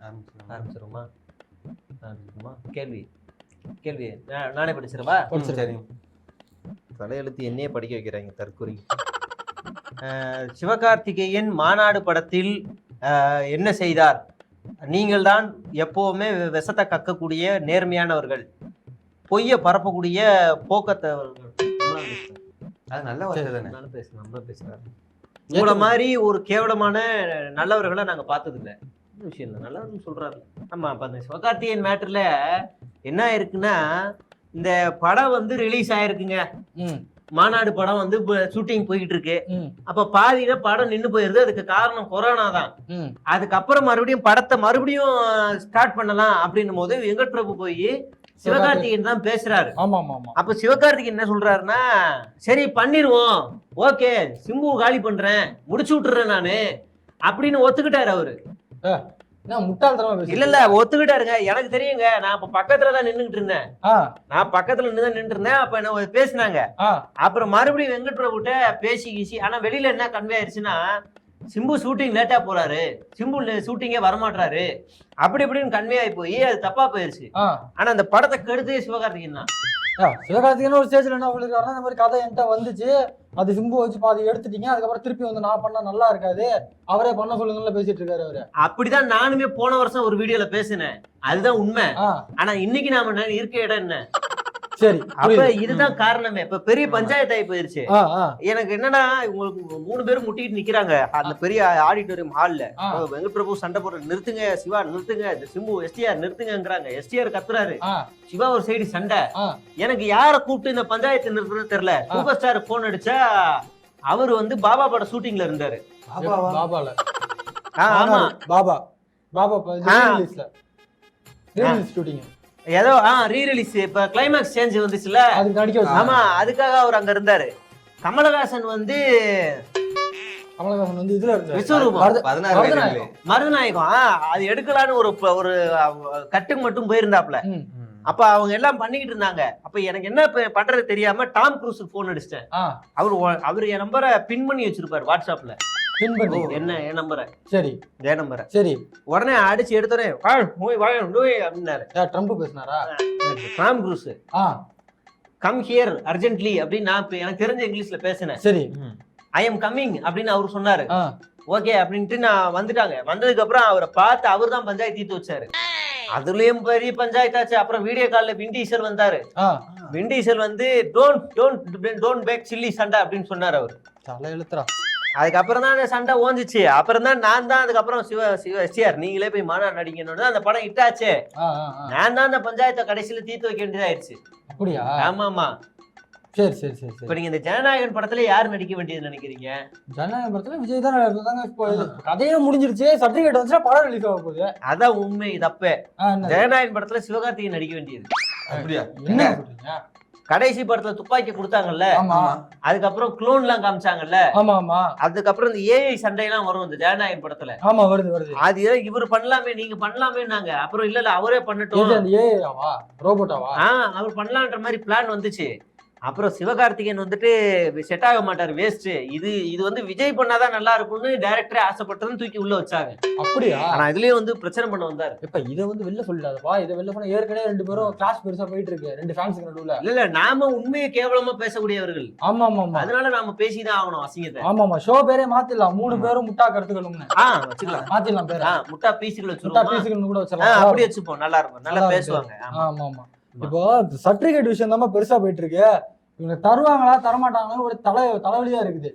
ஆரம்பிச்சிருமா? கேள்வி கேள்வி நானே படிச்சிருவா? சரி. தலையெழுத்து என்னையே படிக்க வைக்கிறாங்க தற்கொலை. சிவகார்த்திகேயன் மாநாடு படத்தில் என்ன செய்தார்? நீங்கள் தான் எப்பவுமே விஷத்தை கக்கக்கூடிய நேர்மையானவர்கள், பொய்ய பரப்பக்கூடிய போக்கத்தவர்கள். அது நல்ல வார்த்தை தானே. நம்மள பேசுறாரு. உங்களை மாதிரி ஒரு கேவலமான நல்லவர்களை நாங்க பார்த்தது இல்லை. விஷயம் இல்லை, நல்லவர்கள் சொல்றாரு. ஆமா, அப்ப அந்த சிவகார்த்திகேயன் மேட்டர்ல என்ன இருக்குன்னா, இந்த படம் வந்து ரிலீஸ் ஆயிருக்குங்க. மாநாடு படம் வந்து ஷூட்டிங் போயிட்டு இருக்கு. அப்ப பாதியில படம் நின்னு போயிருது. அதுக்கு காரணம் கொரோனா தான். அதுக்கப்புறம் மறுபடியும் படத்தை மறுபடியும் ஸ்டார்ட் பண்ணலாம் அப்படின்னும் போது வெங்கட் பிரபு போய் சிவகார்த்திகேயன் தான் பேசுறாரு. அப்ப சிவகார்த்திகேயன் என்ன சொல்றாருன்னா, சரி பண்ணிருவோம், ஓகே சிம்பு காலி பண்றேன், முடிச்சு விட்டுறேன் நானு அப்படின்னு ஒத்துக்கிட்டாரு அவரு. இல்ல ஒத்துக்கிட்டாருங்க. எனக்கு தெரியுங்க, நான் இப்ப பக்கத்துலதான் நின்னுகிட்டு இருந்தேன். நான் பக்கத்துல நின்னுட்டு இருந்தேன். அப்ப என்ன பேசினாங்க. அப்புறம் மறுபடியும் வெங்கட் பிரபுட்ட பேசி ஆனா வெளியில என்ன கன்வே ஆயிடுச்சுன்னா, சிம்பு ஷூட்டிங் லேட்டா போறாரு, சிம்பு ஷூட்டிங்கே வரமாட்டாரு அப்படி இப்படின்னு கன்வே ஆகி போய் அது தப்பா போயிருச்சு. ஆனா அந்த படத்தை கெடுத்து சிவகார்த்திகேயன் தான். சிவகார்த்திகேயன் ஒரு ஸ்டேஜ்ல என்ன சொல்லிருக்காருன்னா, இந்த மாதிரி கதை என்கிட்ட வந்துச்சு, அது சிம்பு வச்சு பாதி எடுத்துட்டீங்க, அதுக்கப்புறம் திருப்பி வந்து நான் பண்ணா நல்லா இருக்காது, அவரே பண்ண சொல்லுங்கன்னு பேசிட்டு இருக்காரு அவரு. அப்படிதான் நானுமே போன வருஷம் ஒரு வீடியோல பேசினேன், அதுதான் உண்மை. ஆனா இன்னைக்கு நாம இருக்க இடம் என்ன? சரி, அப்ப இதுதான் காரணமே. இப்ப பெரிய பஞ்சாயத்து ஆகி போயிருச்சு. எனக்கு என்னன்னா, உங்களுக்கு 3 பேரும் முட்டிட்டு நிக்கிறாங்க அந்த பெரிய ஆடிட்டோரியம் ஹால்ல. வெங்கட் பிரபு சண்டை போடுற, நிறுத்துங்க சிவா நிறுத்துங்க, சிம்பு எஸ்டிஆர் நிறுத்துங்கிறாங்க. எஸ்டிஆர் கத்துறாரு, சிவா ஒரு சைடு சண்டை. எனக்கு யார கூப்பிட்டு இந்த பஞ்சாயத்து நிறுத்துறது தெரியல. சூப்பர் ஸ்டார் போன் அடிச்சா அவரு வந்து பாபா பட ஷூட்டிங்ல இருந்தாரு. ஆமா, பாபா ஷூட்டிங் ஏதோ ரீ ரிலீஸ். இப்ப கிளைமாக்ஸ் சேஞ்ச் வந்துச்சுல, ஆமா, அதுக்காக அவர் அங்க இருந்தாரு. கமலஹாசன் வந்து இதுல மருதநாயகம் அது எடுக்கலான்னு ஒரு கட்டுக்கு மட்டும் போயிருந்தாப்ல. அப்ப அவங்க எல்லாம் பண்ணிக்கிட்டு இருந்தாங்க. அப்ப எனக்கு என்ன பண்றது தெரியாம டாம் க்ரூஸ் போன் அடிச்சிட்டேன். அவரு என் நம்பரை பின் பண்ணி வச்சிருப்பாரு வாட்ஸ்அப்ல. என்ன என் நம்பரை, சரி என் நம்பரை, சரி உடனே அடிச்சு எடுத்தோடனே அப்படின்னாரு. ட்ரம்ப் பேசினாரா? Tom Cruise come here urgently அப்படின்னு நான் எனக்கு தெரிஞ்ச இங்கிலீஷ்ல பேசினேன். சரி, ஐ எம் கம்மிங் அப்படின்னு அவரு சொன்னாரு. ஓகே அப்படின்ட்டு நான் வந்துட்டாங்க. வந்ததுக்கு அப்புறம் அவரை பார்த்து அவர் தான் பஞ்சாயத்து தீர்த்து வச்சாரு. அதுலயும் பெரிய பஞ்சாயத்தாச்சு. அப்புறம் வீடியோ கால்ல விண்டீசல் வந்தாரு. விண்டீசல் வந்து டோன்ட் பேக் சில்லி சண்டை அப்படின்னு சொன்னாரு அவரு. அதுக்கப்புறம் தான் அந்த சண்டை ஓஞ்சிச்சு. அப்புறம் தான் நான் தான் அதுக்கப்புறம் சிவ நீங்களே போய் மாநாடு நடிக்கணும்னு அந்த படம் இட்டாச்சு. நான் தான் அந்த பஞ்சாயத்தை கடைசியில தீர்த்து வைக்க வேண்டியதாயிருச்சு. அப்படியா? ஆமா ஆமா. சரி சரி சரி. இப்ப நீங்க இந்த ஜனநாயகன் படத்துல யாரு நடிக்க வேண்டியது நினைக்கிறீங்க? ஜனநாயகன் படத்துல விஜய் தான். கதையே முடிஞ்சிருச்சு, சர்டிபிகேட் வந்துச்சா படம் ரிலீஸ் ஆக போகுது. அதான் உண்மை. தப்பே. ஜனநாயகன் படத்துல சிவகார்த்திகேயன் நடிக்க வேண்டியது. அப்படியா? என்ன சொல்றீங்க? கடைசி படத்துல துப்பாக்கி கொடுத்தாங்கல்ல, அதுக்கப்புறம் குளோன் எல்லாம் காமிச்சாங்கல்ல, அதுக்கப்புறம் இந்த ஏஐ சண்டை எல்லாம் வரும் இந்த ஜனநாயகன் படத்துல. ஆமா, வருது வருது. அது இவரு பண்ணலாமே, நீங்க பண்ணலாமே நாங்க. அப்புறம் இல்ல அவரே பண்ணட்டும், அவர் பண்ணலான்ற மாதிரி பிளான் வந்துச்சு. அப்புறம் சிவகார்த்திகேயன் வந்துட்டு செட் ஆக மாட்டாரு, வேஸ்ட். இது வந்து விஜய் பண்ணாதான் நல்லா இருக்கும்னு டைரக்டரே ஆசைப்பட்டதுன்னு தூக்கி உள்ள வச்சாங்க. அப்படியா? ஆனா இதுலயே வந்து பிரச்சனை பண்ண வந்தாரு. இப்ப இதை வந்து வெளில சொல்லிடாதப்பா. இதை வெளில சொன்னா ஏற்கனவே 2 பேரும் கிளாஸ் பெருசா போயிட்டு இருக்கு, 2 ஃபேன்ஸ்க்கு நடுவுல. இல்ல நாம உண்மையை கேவலமா பேசக்கூடியவர்கள். ஆமா ஆமா, அதனால நாம பேசிதான் ஆகணும் அசிங்கத்தை. ஆமா ஆமா, ஷோ பேரே மாத்திடலாம். 3 பேரும் முட்டா கருத்துக்கணும்னு வச்சுக்கலாம், மாத்திடலாம் பேரு. முட்டா பீஸ்கள் வச்சுக்கலாம், முட்டா பீஸ்கள் கூட வச்சிடலாம். அப்படி வச்சுப்போம், நல்லா இருக்கும், நல்லா பேசுவாங்க. ஆமா ஆமா. இப்போ சர்டிபிகேட் விஷயம் தான் பெருசா போயிட்டு இருக்கு. இவங்க தருவாங்களா தரமாட்டாங்கன்னு ஒரு தலைவலியா இருக்குது.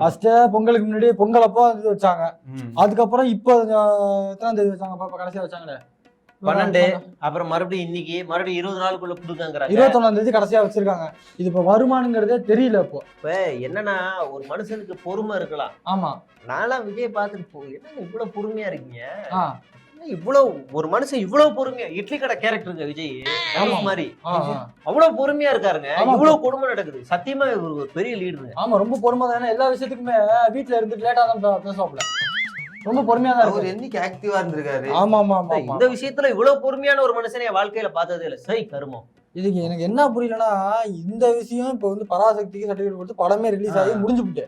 ஃபர்ஸ்ட் பொங்கலுக்கு முன்னாடி பொங்கல் அப்போ இது வச்சாங்க. அதுக்கப்புறம் இப்போ எத்தனாம் தேதி வச்சாங்க? கடைசியா வச்சாங்களே 12. அப்புறம் மறுபடியும் இன்னைக்கு மறுபடியும் 20 நாளுக்குள்ள கொடுக்காங்க. 21ஆம் தேதி கடைசியா வச்சிருக்காங்க. இது இப்ப வருமானங்கிறதே தெரியல. இப்ப என்னன்னா, ஒரு மனுஷனுக்கு பொறுமை இருக்கலாம். ஆமா, நான்லாம் விஜய் பார்த்துட்டு என்ன இவ்வளவு பொறுமையா இருக்கீங்க, இவ்வளவு ஒரு மனுஷன் இவ்வளவு பொறுமையா. இட்லி கடை கேரக்டருங்க விஜய் மாதிரி அவ்வளவு பொறுமையா இருக்காருங்க. இவ்வளவு கொடுமை நடக்குது. சத்தியமா ஒரு பெரிய லீடருங்க. ஆமா, ரொம்ப பொறுமை தானே. எல்லா விஷயத்துக்குமே வீட்டுல இருந்து லேட்டா தான் பேசுவாப்ல. ரொம்ப பொறுமையா தான் இருக்கு. என்னைக்கு ஆக்டிவா இருந்திருக்காரு. ஆமா ஆமா ஆமா. இந்த விஷயத்துல இவ்வளவு பொறுமையான ஒரு மனுஷனை வாழ்க்கையில பார்த்ததே இல்ல. சை கருமம். இதுக்கு எனக்கு என்ன புரியலன்னா, இந்த விஷயம் இப்ப வந்து பராசக்திக்கு சர்டிபிகேட் கொடுத்து படமே ரிலீஸ் ஆகி முடிஞ்சு போட்டு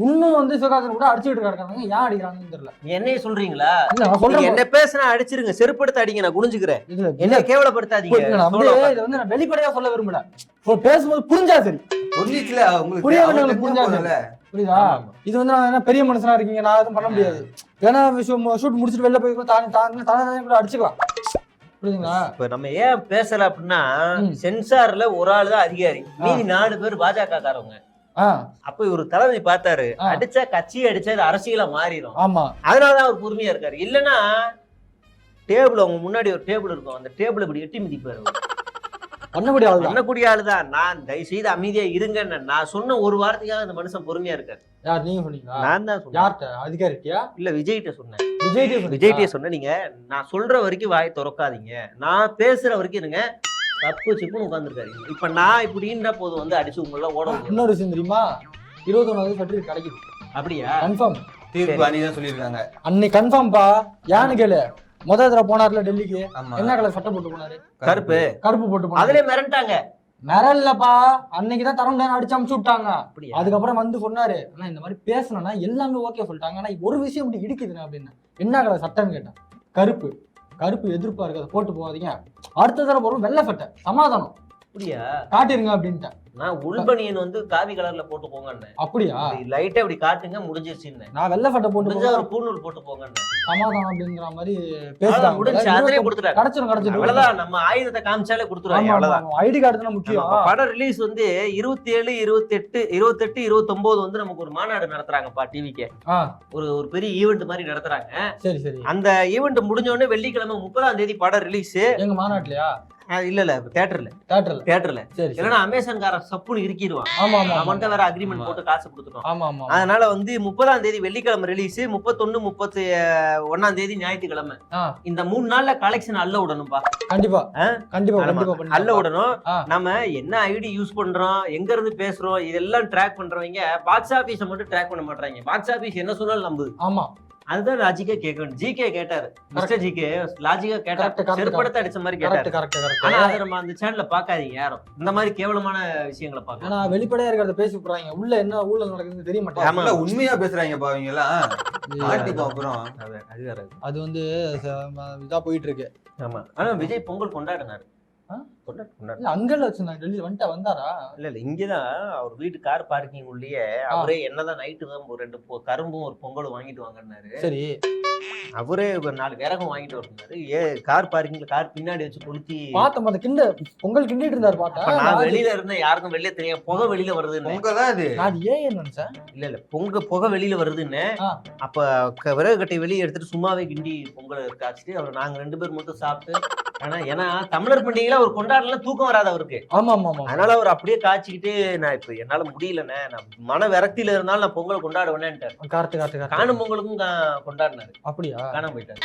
இன்னும் வந்து சிவகார்த்திகேயன் கூட அடிச்சுட்டு கிடக்காங்க. ஏன் அடிக்கிறாங்கன்னு தெரியல. என்னைய சொல்றீங்களா? இல்ல நான் நீங்க சொல்றேன். என்ன பேசுனா அடிச்சிருங்க, செருப்படுத்த அடிங்க, நான் குனிஞ்சுக்கிறேன். இல்ல என்ன கேவலப்படுத்தாதீங்க. நான் வந்து இதை வந்து நான் வெளிப்படையா சொல்ல விரும்பல. பேசும்போது புரிஞ்சா சரி. புரிஞ்சிச்சுல உங்களுக்கு. புரியாம உங்களுக்கு புரிஞ்சா சரி. புரியுதா? இது வந்து நான் என்ன பெரிய மனுஷனா இருக்கீங்க, நான் எதுவும் பண்ண முடியாது. ஏன்னா ஷூட் முடிச்சுட்டு வெளில போய் தானே கூட அடிச்சுக்கலாம். புரியுதுங்களா? இப்ப நம்ம ஏன் பேசல அப்படின்னா, சென்சார்ல ஒரு ஆள் தான் அதிகாரி, மீதி 4 பேர் பாஜக காரவங்க. அப்ப இவரு தளபதி பார்த்தாரு, அடிச்சா கட்சி அடிச்சா இது அரசியலா மாறிடும். ஆமா, அதனாலதான் அவர் பொறுமையா இருக்காரு. இல்லன்னா டேபிள் அவங்க முன்னாடி ஒரு டேபிள் இருக்கும், அந்த டேபிள் இப்படி எட்டி மிதிப்பாரு. பண்ணக்கூடிய ஆளுதான். நான் தயவு செய்து அமைதியா இருங்கன்னு நான் சொன்ன ஒரு வாரத்துக்காக அந்த மனுஷன் பொறுமையா இருக்காரு. யார் நீங்க சொன்னீங்களா? நான் தான் சொன்னேன். யார்கிட்ட? அதிகாரிட்டியா? இல்ல விஜய்கிட்ட சொன்னேன். விஜய்கிட்ட சொன்னேன், நீங்க நான் சொல்ற வரைக்கும் வாயை திறக்காதீங்க, நான் பேசுற வரைக்கும் இருங்க. தப்பு சிப்புன்னு உட்காந்துருக்காரு. இப்ப நான் இப்படின்ற போது வந்து அடிச்சு உங்கள ஓட. இன்னொரு விஷயம் தெரியுமா? 21 சர்டிஃபிகேட் கிடைக்குது. அப்படியா? கன்ஃபார்ம். தீர்ப்பு அன்னைக்கு சொல்லிருக்காங்க. அன்னைக்கு கன்ஃபார்ம்பா. யான்னு கேளு. முதல் தடவை போனார்ல டெல்லிக்கு, என்ன கலர் சட்டை போட்டு போனாரு? கருப்பு போட்டு போனாரு. அதுலயே மிரண்டாங்க. மிரல்லப்பா, அன்னைக்குதான் தரம் அடிச்சு அமுச்சு விட்டாங்க. அதுக்கப்புறம் வந்து சொன்னாரு, ஆனா இந்த மாதிரி பேசணும்னா எல்லாமே ஓகே சொல்லிட்டாங்க, ஆனா ஒரு விஷயம் இப்படி இடிக்குதுன்னு அப்படின்னு. என்ன கலர் சட்டைன்னு கேட்டேன். கருப்பு எதிர்ப்பா இருக்கு, அதை போட்டு போகாதீங்க. அடுத்த தடவை போறோம் வெள்ளை சட்டை, சமாதானம். அப்படியா? காட்டிருங்க அப்படின்ட்டேன். நான் உள்பனியன் வந்து காவி கலர்ல போட்டு போங்கன்னு. அப்படியா? லைட்டா இப்படி காட்டுங்க, முடிஞ்சிருச்சுன்னு. நான் வெள்ளை சட்டை போட்டு ஒரு பூநூல் போட்டு போங்கன்னு. சமாதானம் அப்படிங்கிற மாதிரி பேசுறாங்க. முடிஞ்சு அதிலே கொடுத்துட்டாங்க. கிடைச்சிரும். அவ்வளவுதான், நம்ம ஆயுதத்தை காமிச்சாலே கொடுத்துருவாங்க. அவ்வளவுதான். ஐடி கார்டு தான் முக்கியம். படம் ரிலீஸ் வந்து 27, 28, 29 வந்து நமக்கு ஒரு மாநாடு நடத்துறாங்கப்பா டிவிக்கு. ஒரு பெரிய ஈவெண்ட் மாதிரி நடத்துறாங்க. சரி. அந்த ஈவெண்ட் முடிஞ்ச உடனே வெள்ளிக்கிழமை 30ஆம் தேதி படம் ரிலீஸ். எங்க மாநாட்டுலயா? இல்ல தியேட்டர்ல. இல்லன்னா அமேசான் கார சப்புன்னு இருக்கிடுவான். அவன்கிட்ட வேற அக்ரிமெண்ட் போட்டு காசு கொடுத்துட்டோம். அதனால வந்து 30ஆம் தேதி வெள்ளிக்கிழமை ரிலீஸ், 31, 31ஆம் தேதி ஞாயிற்றுக்கிழமை. இந்த 3 நாள்ல கலெக்ஷன் அள்ள விடணும்பா. கண்டிப்பா அள்ள விடணும். நம்ம என்ன ஐடி யூஸ் பண்றோம், எங்க இருந்து பேசுறோம், இதெல்லாம் ட்ராக் பண்றவங்க பாக்ஸ் ஆபீஸ மட்டும் ட்ராக் பண்ண மாட்டாங்க. பாக்ஸ் ஆபீஸ் என்ன சொன்னாலும் நம்புது. ஆமா, அதுதான் லாஜிக்கா கேட்கணும். ஜிகே கேட்டாரு, மிஸ்டர் ஜிகே லாஜிக்கா கேட்டாரு, செருப்படுத்த அடிச்ச மாதிரி கேட்டாரு. ஆனா அதை நம்ம அந்த சேனல்ல பாக்காதீங்க யாரும், இந்த மாதிரி கேவலமான விஷயங்களை பாக்க. ஆனா வெளிப்படையா இருக்கிறத பேசி போறாங்க, உள்ள என்ன ஊழல் நடக்குதுன்னு தெரிய மாட்டாங்க. உண்மையா பேசுறாங்க பாவீங்க எல்லாம். அப்புறம் அது வந்து இதா போயிட்டு இருக்கு. ஆமா, ஆனா விஜய் பொங்கல் கொண்டாடினாரு. அங்கெல்லாம் வச்சிருந்தாங்க. டெல்லியில வந்தாரா? இல்ல இங்கதான் அவர் வீட்டு கார் பார்க்கிங் உள்ளே அவரே என்னதான் நைட்டு தான் 2 கரும்பும் ஒரு பொங்கலும் வாங்கிட்டு வாங்கினாரு. சரி, அவரே ஒரு 4 விறகும் வாங்கிட்டு வந்தாரு. கார் பார்க்கிங்ல கார் பின்னாடி வச்சு கொளுத்தி பார்த்தோம். கிண்ட பொங்கல் கிண்டிட்டு இருந்தாரு. பார்த்தா நான் வெளியில இருந்தேன், யாருக்கும் வெளியே தெரியும். புகை வெளியில வருதுன்னு. பொங்கலா அது? அது ஏன் நினைச்சேன். இல்ல புகை வெளியில வருதுன்னு. அப்ப விறகு கட்டை வெளியே எடுத்துட்டு சும்மாவே கிண்டி பொங்கல் காய்ச்சிட்டு அவர் நாங்க 2 பேர் மட்டும் சாப்பிட்டு. ஏன்னா தமிழர் பண்டிகையில ஒரு கொண்டாடலாம், தூக்கம் வராது அவருக்கு. ஆமா, அதனால அவர் அப்படியே காய்ச்சிக்கிட்டு, நான் இப்ப என்னால முடியலண்ணே, நான் மன விரக்தியில இருந்தாலும் நான் பொங்கல் கொண்டாடுவேன்னுட்டாரு. காணும் பொங்கலுக்கும் கொண்டாடினாரு. அப்படியா? காணாம போயிட்டாரு.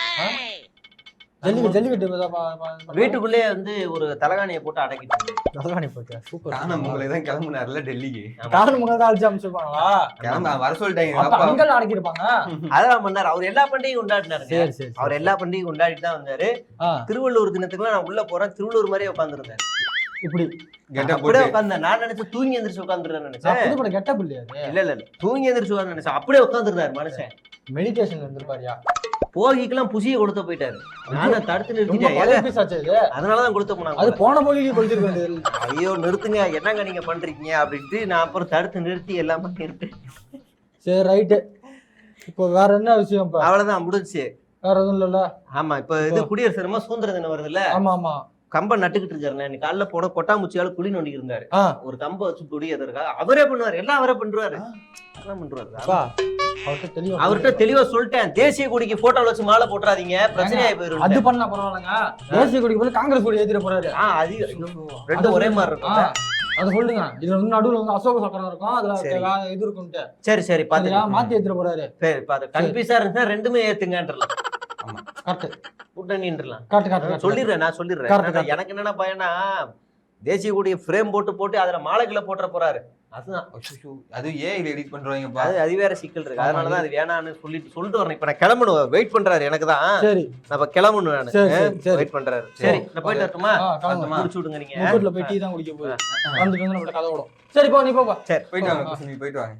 வீட்டுக்குள்ளே வந்து ஒரு தலகாணியை போட்டு அடக்கிட்டு. தலகாணி போட்டு சூப்பர். காணும் பொங்கலுக்கு கிளம்புனாருல டெல்லிக்கு. காணும் பொங்கல் அழைச்சு அமைச்சிருப்பாங்களா? கிளம்ப வர சொல்லிட்டாங்க. அடக்கிருப்பாங்க. அதான் பண்ணாரு. அவர் எல்லா பண்டிகையும் கொண்டாடினாரு. அவர் எல்லா பண்டிகையும் கொண்டாடிட்டு தான் வந்தாரு. திருவள்ளூர் தினத்துக்குலாம் நான் உள்ள போறேன், திருவள்ளூர் மாதிரியே உட்காந்துருந்தேன். இப்படி அப்படியே உட்கார்ந்தேன். நான் நினைச்சேன் தூங்கி எந்திரிச்சு உட்காந்துருந்தேன் நினைச்சேன். கெட்டப் இல்ல தூங்கி எந்திரிச்சு உட்காந்து நினைச்சேன். அப்படியே உட்காந்துருந்தாரு மனுஷன். மெடிடேஷன் இருந்திருப்பாரியா? போகிக்கெல்லாம் புசிய கொடுத்து போயிட்டாரு. நானும் தடுத்து நிறுத்திட்டேன். அதனாலதான் கொடுத்து போனாங்க. அது போன போகிக்கு கொடுத்துருக்காரு. ஐயோ நிறுத்துங்க, என்னங்க நீங்க பண்றீங்க அப்படின்ட்டு நான் அப்புறம் தடுத்து நிறுத்தி எல்லாமே நிறுத்தேன். சரி ரைட்டு. இப்போ வேற என்ன விஷயம்? அவ்வளவுதான், முடிஞ்சுச்சு. வேற எதுவும் இல்லல்ல? ஆமா, இப்ப இது குடியரசு தினமா சுதந்திர தினம் வருதுல்ல? ஆமா. கம்ப நட்டுக்கிட்டு இருக்காரு. இன்னைக்கு காலைல போன கொட்டாமுச்சியால குழி நோண்டி இருந்தாரு. ஒரு கம்ப வச்சு குடி எதற்காக அவரே பண்ணுவாரு. எல்லாம் அவரே பண்றாரு. அவர்கிட்ட தெளிவா சொல்லிட்டேன், தேசிய கொடிக்கு போட்டோல வச்சு மாலை போட்டுறாதீங்க, பிரச்சனையா போயிரும். அது பண்ணா பரவாயில்லங்க. தேசிய கொடிக்கு போல காங்கிரஸ் கொடி ஏத்திட போறாரு. அது ரெண்டும் ஒரே மாதிரி இருக்கும். அது சொல்லுங்க. இதுல வந்து நடுவுல வந்து அசோக சக்கரம் இருக்கும், அதுல இது இருக்கும்ட்டு. சரி பாத்து மாத்தி ஏத்திட போறாரு. சரி பாத்து கன்ஃபியூஸா இருந்தா ரெண்டுமே ஏத்துங்கன்றலாம். ஆமா கரெக்ட். கூட்டணின்றலாம். கரெக்ட் சொல்லிடுறேன். நான் சொல்லிடுறேன். எனக்கு என்னன்னா பயனா, தேசிய கொடியை ஃப்ரேம் போட்டு அதுல மாலைகளை போட்டுற போறாரு. அதுதான் அது ஏன் எடிட் பண்றவங்க. அது வேற சிக்கல் இருக்கு. அதனாலதான் அது வேணான்னு சொல்லிட்டு வரேன். இப்ப நான் கிளம்பணும். வெயிட் பண்றாரு எனக்கு தான். சரி நம்ம கிளம்பணும். நான் வெயிட் பண்றாரு. சரி நான் போயிட்டு வரட்டுமா? முடிச்சு விடுங்க. நீங்க வீட்டுல போய் டீ தான் குடிக்க போகுது. வந்துட்டு வந்து நம்ம கதை விடும். சரி போ, நீ போப்பா. சரி போயிட்டு வாங்க. நீ போயிட்டு வாங்க.